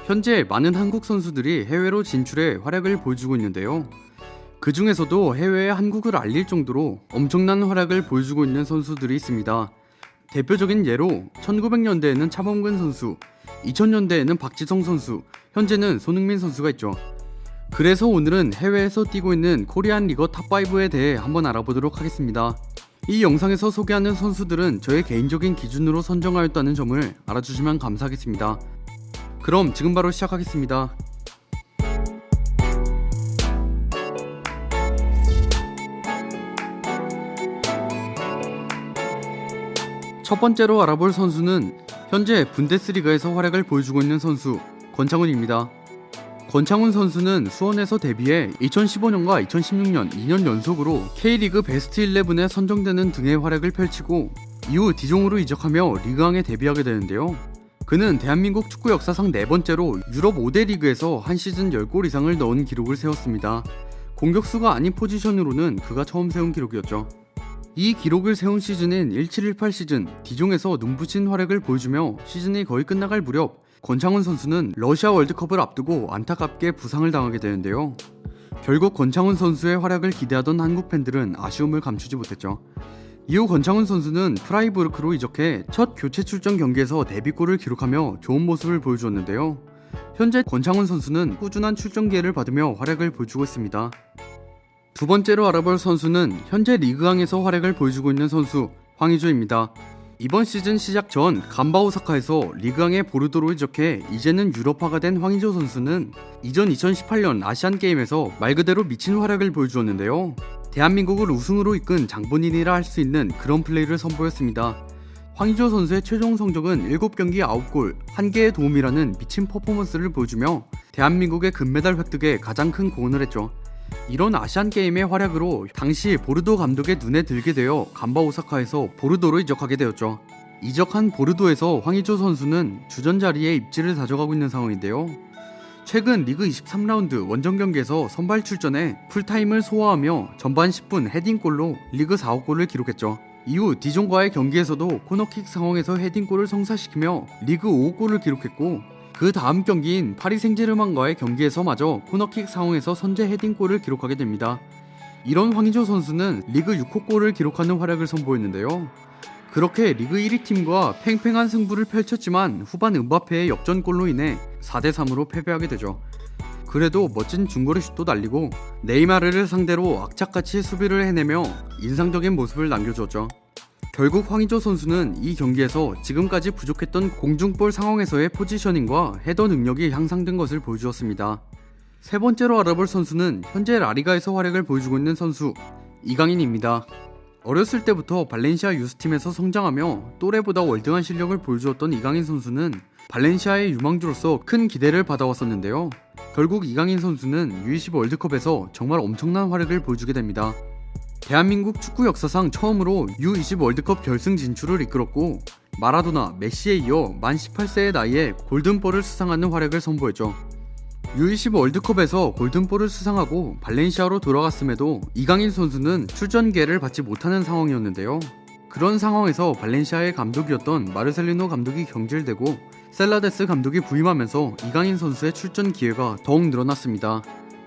현재 많은 한국 선수들이 해외로 진출해 활약을 보여주고 있는데요. 그 중에서도 해외에 한국을 알릴 정도로 엄청난 활약을 보여주고 있는 선수들이 있습니다. 대표적인 예로 1900년대에는 차범근 선수, 2000년대에는 박지성 선수, 현재는 손흥민 선수가 있죠. 그래서 오늘은 해외에서 뛰고 있는 코리안 리거 탑5에 대해 한번 알아보도록 하겠습니다. 이 영상에서 소개하는 선수들은 저의 개인적인 기준으로 선정하였다는 점을 알아주시면 감사하겠습니다. 그럼 지금 바로 시작하겠습니다. 첫 번째로 알아볼 선수는 현재 분데스리가에서 활약을 보여주고 있는 선수 권창훈입니다. 권창훈 선수는 수원에서 데뷔해 2015년과 2016년 2년 연속으로 K리그 베스트 11에 선정되는 등의 활약을 펼치고 이후 디종으로 이적하며 리그왕에 데뷔하게 되는데요. 그는 대한민국 축구 역사상 네 번째로 유럽 5대 리그에서 한 시즌 10골 이상을 넣은 기록을 세웠습니다. 공격수가 아닌 포지션으로는 그가 처음 세운 기록이었죠. 이 기록을 세운 시즌인 17-18 시즌 디종에서 눈부신 활약을 보여주며 시즌이 거의 끝나갈 무렵 권창훈 선수는 러시아 월드컵을 앞두고 안타깝게 부상을 당하게 되는데요. 결국 권창훈 선수의 활약을 기대하던 한국 팬들은 아쉬움을 감추지 못했죠. 이후 권창훈 선수는 프라이부르크로 이적해 첫 교체 출전 경기에서 데뷔골을 기록하며 좋은 모습을 보여주었는데요. 현재 권창훈 선수는 꾸준한 출전 기회를 받으며 활약을 보여주고 있습니다. 두 번째로 알아볼 선수는 현재 리그왕에서 활약을 보여주고 있는 선수 황의조입니다. 이번 시즌 시작 전 간바 오사카에서 리그왕의 보르도로 이적해 이제는 유럽화가 된 황의조 선수는 이전 2018년 아시안게임에서 말 그대로 미친 활약을 보여주었는데요. 대한민국을 우승으로 이끈 장본인이라 할 수 있는 그런 플레이를 선보였습니다. 황의조 선수의 최종 성적은 7경기 9골, 1개의 도움이라는 미친 퍼포먼스를 보여주며 대한민국의 금메달 획득에 가장 큰 공헌을 했죠. 이런 아시안게임의 활약으로 당시 보르도 감독의 눈에 들게 되어 간바 오사카에서 보르도로 이적하게 되었죠. 이적한 보르도에서 황의조 선수는 주전 자리에 입지를 다져가고 있는 상황인데요. 최근 리그 23라운드 원정 경기에서 선발 출전해 풀타임을 소화하며 전반 10분 헤딩골로 리그 4호 골을 기록했죠. 이후 디종과의 경기에서도 코너킥 상황에서 헤딩골을 성사시키며 리그 5호 골을 기록했고 그 다음 경기인 파리 생제르맹과의 경기에서마저 코너킥 상황에서 선제 헤딩골을 기록하게 됩니다. 이런 황의조 선수는 리그 6호 골을 기록하는 활약을 선보였는데요. 그렇게 리그 1위 팀과 팽팽한 승부를 펼쳤지만 후반 음바페의 역전골로 인해 4대3으로 패배하게 되죠. 그래도 멋진 중거리 슛도 날리고 네이마르를 상대로 악착같이 수비를 해내며 인상적인 모습을 남겨주었죠. 결국 황의조 선수는 이 경기에서 지금까지 부족했던 공중볼 상황에서의 포지셔닝과 헤더 능력이 향상된 것을 보여주었습니다. 세 번째로 알아볼 선수는 현재 라리가에서 활약을 보여주고 있는 선수 이강인입니다. 어렸을 때부터 발렌시아 유스팀에서 성장하며 또래보다 월등한 실력을 보여주었던 이강인 선수는 발렌시아의 유망주로서 큰 기대를 받아왔었는데요. 결국 이강인 선수는 U20 월드컵에서 정말 엄청난 활약을 보여주게 됩니다. 대한민국 축구 역사상 처음으로 U20 월드컵 결승 진출을 이끌었고 마라도나, 메시에 이어 만 18세의 나이에 골든볼을 수상하는 활약을 선보였죠. U20 월드컵에서 골든볼을 수상하고 발렌시아로 돌아갔음에도 이강인 선수는 출전 기회를 받지 못하는 상황이었는데요. 그런 상황에서 발렌시아의 감독이었던 마르셀리노 감독이 경질되고 셀라데스 감독이 부임하면서 이강인 선수의 출전 기회가 더욱 늘어났습니다.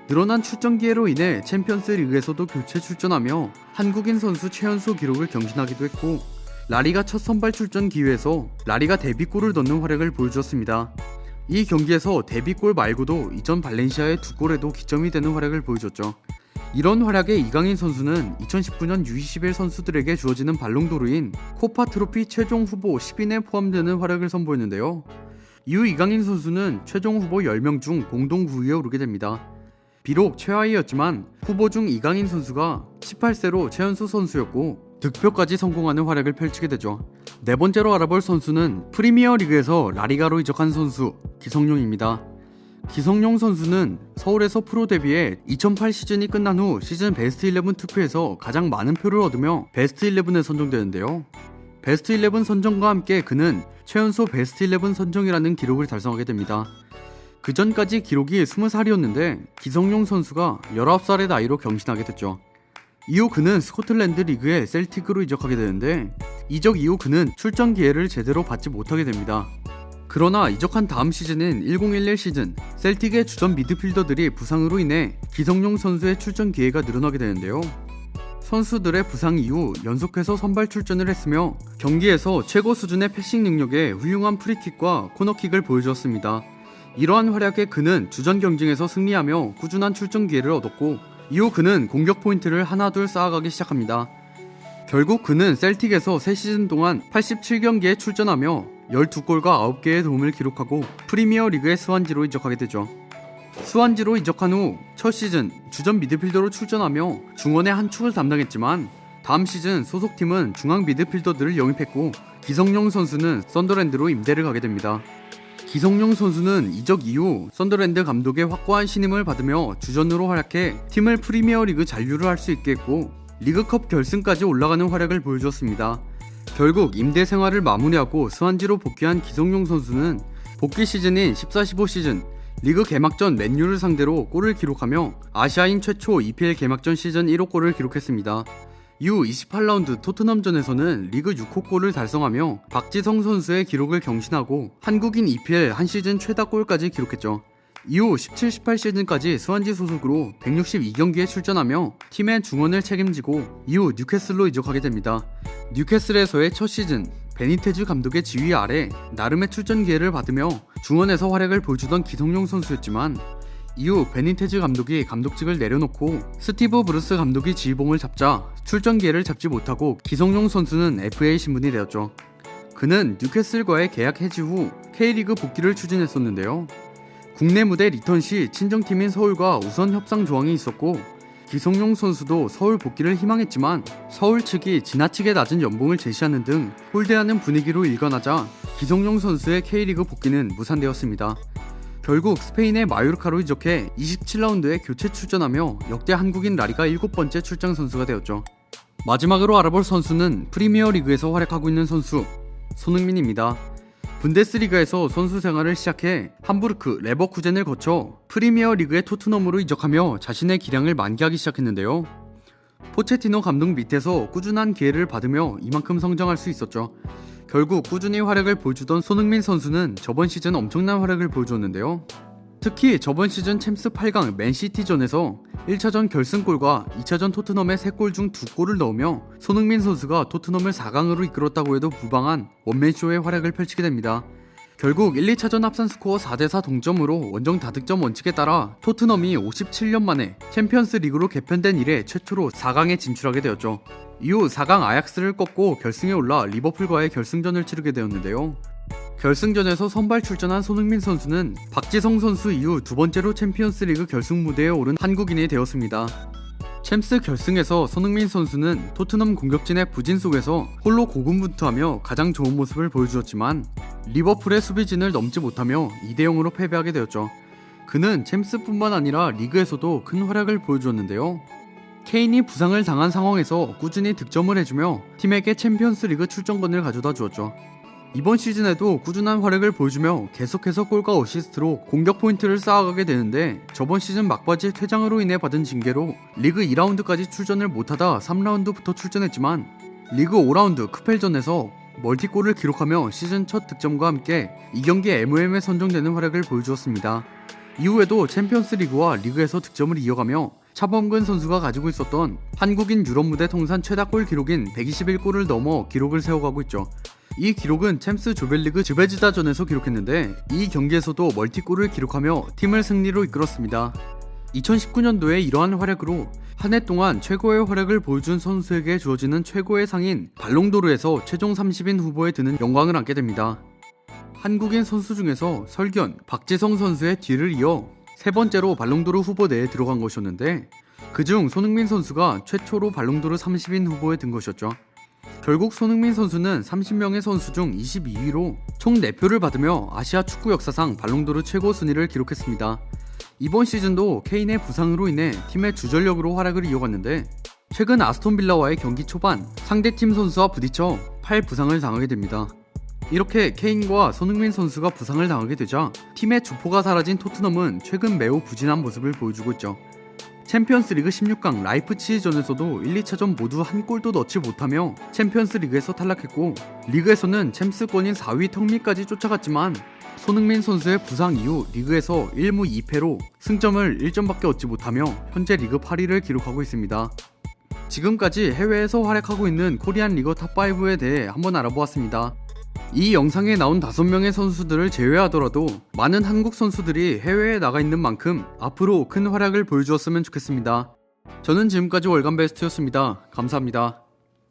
늘어난 출전 기회로 인해 챔피언스 리그에서도 교체 출전하며 한국인 선수 최연소 기록을 경신하기도 했고 라리가 첫 선발 출전 기회에서 라리가 데뷔골을 넣는 활약을 보여주었습니다. 이 경기에서 데뷔골 말고도 이전 발렌시아의 2골에도 기점이 되는 활약을 보여줬죠. 이런 활약에 이강인 선수는 2019년 U21 선수들에게 주어지는 발롱도르인 코파 트로피 최종 후보 10인에 포함되는 활약을 선보였는데요. 이후 이강인 선수는 최종 후보 10명 중 공동 9위에 오르게 됩니다. 비록 최하위였지만 후보 중 이강인 선수가 18세로 최연소 선수였고 득표까지 성공하는 활약을 펼치게 되죠. 네 번째로 알아볼 선수는 프리미어 리그에서 라리가로 이적한 선수 기성용입니다. 기성용 선수는 서울에서 프로 데뷔해 2008 시즌이 끝난 후 시즌 베스트 11 투표에서 가장 많은 표를 얻으며 베스트 11에 선정되는데요. 베스트 11 선정과 함께 그는 최연소 베스트 11 선정이라는 기록을 달성하게 됩니다. 그 전까지 기록이 20살이었는데 기성용 선수가 19살의 나이로 경신하게 됐죠. 이후 그는 스코틀랜드 리그의 셀틱으로 이적하게 되는데 이적 이후 그는 출전 기회를 제대로 받지 못하게 됩니다. 그러나 이적한 다음 시즌인 1011 시즌, 셀틱의 주전 미드필더들이 부상으로 인해 기성용 선수의 출전 기회가 늘어나게 되는데요. 선수들의 부상 이후 연속해서 선발 출전을 했으며 경기에서 최고 수준의 패싱 능력에 훌륭한 프리킥과 코너킥을 보여주었습니다. 이러한 활약에 그는 주전 경쟁에서 승리하며 꾸준한 출전 기회를 얻었고, 이후 그는 공격 포인트를 하나둘 쌓아가기 시작합니다. 결국 그는 셀틱에서 3시즌 동안 87경기에 출전하며 12골과 9개의 도움을 기록하고 프리미어 리그의 스완지로 이적하게 되죠. 스완지로 이적한 후 첫 시즌 주전 미드필더로 출전하며 중원의 한 축을 담당했지만, 다음 시즌 소속팀은 중앙 미드필더들을 영입했고 기성용 선수는 썬더랜드로 임대를 가게 됩니다. 기성용 선수는 이적 이후 썬더랜드 감독의 확고한 신임을 받으며 주전으로 활약해 팀을 프리미어리그 잔류를 할 수 있게 했고 리그컵 결승까지 올라가는 활약을 보여주었습니다. 결국 임대 생활을 마무리하고 스완지로 복귀한 기성용 선수는 복귀 시즌인 14-15 시즌 리그 개막전 맨유를 상대로 골을 기록하며 아시아인 최초 EPL 개막전 시즌 1호 골을 기록했습니다. 이후 28라운드 토트넘전에서는 리그 6호 골을 달성하며 박지성 선수의 기록을 경신하고 한국인 EPL 한 시즌 최다 골까지 기록했죠. 이후 17-18 시즌까지 스완지 소속으로 162경기에 출전하며 팀의 중원을 책임지고 이후 뉴캐슬로 이적하게 됩니다. 뉴캐슬에서의 첫 시즌, 베니테즈 감독의 지휘 아래 나름의 출전 기회를 받으며 중원에서 활약을 보여주던 기성용 선수였지만, 이후 베니테즈 감독이 감독직을 내려놓고 스티브 브루스 감독이 지휘봉을 잡자 출전 기회를 잡지 못하고 기성용 선수는 FA 신분이 되었죠. 그는 뉴캐슬과의 계약 해지 후 K리그 복귀를 추진했었는데요. 국내 무대 리턴 시 친정팀인 서울과 우선 협상 조항이 있었고 기성용 선수도 서울 복귀를 희망했지만 서울 측이 지나치게 낮은 연봉을 제시하는 등 홀대하는 분위기로 일관하자 기성용 선수의 K리그 복귀는 무산되었습니다. 결국 스페인의 마요르카로 이적해 27라운드에 교체 출전하며 역대 한국인 라리가 7번째 출장 선수가 되었죠. 마지막으로 알아볼 선수는 프리미어 리그에서 활약하고 있는 선수 손흥민입니다. 분데스리가에서 선수 생활을 시작해 함부르크, 레버쿠젠을 거쳐 프리미어 리그의 토트넘으로 이적하며 자신의 기량을 만개하기 시작했는데요. 포체티노 감독 밑에서 꾸준한 기회를 받으며 이만큼 성장할 수 있었죠. 결국 꾸준히 활약을 보여주던 손흥민 선수는 저번 시즌 엄청난 활약을 보여줬는데요. 특히 저번 시즌 챔스 8강 맨시티전에서 1차전 결승골과 2차전 토트넘의 3골 중 2골을 넣으며 손흥민 선수가 토트넘을 4강으로 이끌었다고 해도 무방한 원맨쇼의 활약을 펼치게 됩니다. 결국 1, 2차전 합산 스코어 4대4 동점으로 원정 다득점 원칙에 따라 토트넘이 57년 만에 챔피언스 리그로 개편된 이래 최초로 4강에 진출하게 되었죠. 이후 4강 아약스를 꺾고 결승에 올라 리버풀과의 결승전을 치르게 되었는데요. 결승전에서 선발 출전한 손흥민 선수는 박지성 선수 이후 두 번째로 챔피언스 리그 결승 무대에 오른 한국인이 되었습니다. 챔스 결승에서 손흥민 선수는 토트넘 공격진의 부진 속에서 홀로 고군분투하며 가장 좋은 모습을 보여주었지만 리버풀의 수비진을 넘지 못하며 2대0으로 패배하게 되었죠. 그는 챔스뿐만 아니라 리그에서도 큰 활약을 보여주었는데요. 케인이 부상을 당한 상황에서 꾸준히 득점을 해주며 팀에게 챔피언스 리그 출전권을 가져다 주었죠. 이번 시즌에도 꾸준한 활약을 보여주며 계속해서 골과 어시스트로 공격 포인트를 쌓아가게 되는데, 저번 시즌 막바지 퇴장으로 인해 받은 징계로 리그 2라운드까지 출전을 못하다 3라운드부터 출전했지만 리그 5라운드 크펠전에서 멀티골을 기록하며 시즌 첫 득점과 함께 이 경기 MOM에 선정되는 활약을 보여주었습니다. 이후에도 챔피언스 리그와 리그에서 득점을 이어가며 차범근 선수가 가지고 있었던 한국인 유럽 무대 통산 최다 골 기록인 121골을 넘어 기록을 세워가고 있죠. 이 기록은 챔스 조별리그 즈베지다전에서 기록했는데 이 경기에서도 멀티골을 기록하며 팀을 승리로 이끌었습니다. 2019년도에 이러한 활약으로 한 해 동안 최고의 활약을 보여준 선수에게 주어지는 최고의 상인 발롱도르에서 최종 30인 후보에 드는 영광을 안게 됩니다. 한국인 선수 중에서 설견, 박지성 선수의 뒤를 이어 세 번째로 발롱도르 후보 내에 들어간 것이었는데, 그중 손흥민 선수가 최초로 발롱도르 30인 후보에 든 것이었죠. 결국 손흥민 선수는 30명의 선수 중 22위로 총 4표를 받으며 아시아 축구 역사상 발롱도르 최고 순위를 기록했습니다. 이번 시즌도 케인의 부상으로 인해 팀의 주전력으로 활약을 이어갔는데, 최근 아스톤빌라와의 경기 초반 상대팀 선수와 부딪혀 팔 부상을 당하게 됩니다. 이렇게 케인과 손흥민 선수가 부상을 당하게 되자 팀의 주포가 사라진 토트넘은 최근 매우 부진한 모습을 보여주고 있죠. 챔피언스리그 16강 라이프치히전에서도 1, 2차전 모두 한 골도 넣지 못하며 챔피언스리그에서 탈락했고, 리그에서는 챔스권인 4위 턱밑까지 쫓아갔지만 손흥민 선수의 부상 이후 리그에서 1무 2패로 승점을 1점밖에 얻지 못하며 현재 리그 8위를 기록하고 있습니다. 지금까지 해외에서 활약하고 있는 코리안 리거 탑5에 대해 한번 알아보았습니다. 이 영상에 나온 5명의 선수들을 제외하더라도 많은 한국 선수들이 해외에 나가 있는 만큼 앞으로 큰 활약을 보여주었으면 좋겠습니다. 저는 지금까지 월간 베스트였습니다. 감사합니다.